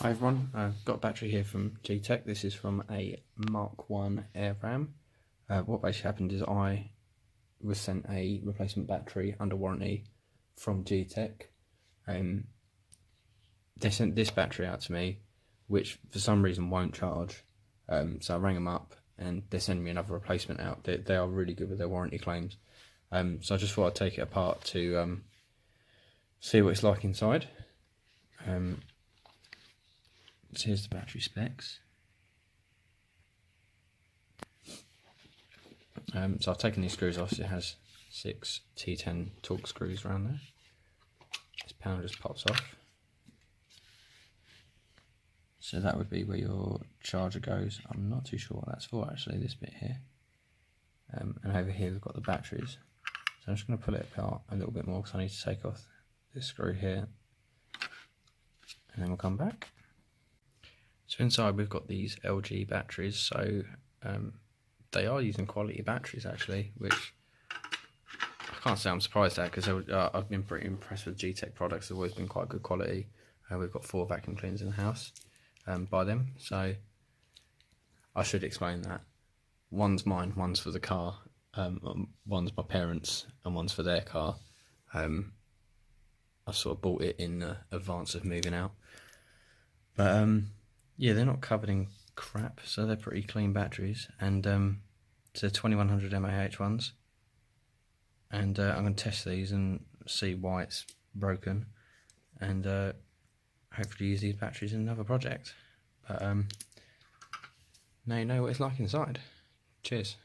Hi everyone, I've got a battery here from Gtech. This is from a Mk1 air ram. What basically happened is I was sent a replacement battery under warranty from Gtech. They sent this battery out to me, which for some reason won't charge. So I rang them up and they're sending me another replacement out. They are really good with their warranty claims. So I just thought I'd take it apart to see what it's like inside. So here's the battery specs. So I've taken these screws off. So it has 6 T10 torque screws around there. This panel just pops off. So that would be where your charger goes. I'm not too sure what that's for actually, this bit here. And over here we've got the batteries. So I'm just going to pull it apart a little bit more because I need to take off this screw here. And then we'll come back. So inside we've got these LG batteries, so they are using quality batteries actually, which I can't say I'm surprised at because I've been pretty impressed with Gtech products. They've always been quite good quality. We've got 4 vacuum cleaners in the house by them, so I should explain that. One's mine, one's for the car, one's my parents, and one's for their car. I sort of bought it in advance of moving out, but yeah, they're not covered in crap, so they're pretty clean batteries, and it's 2100 mAh ones, and I'm going to test these and see why it's broken, and hopefully use these batteries in another project. But now you know what it's like inside. Cheers.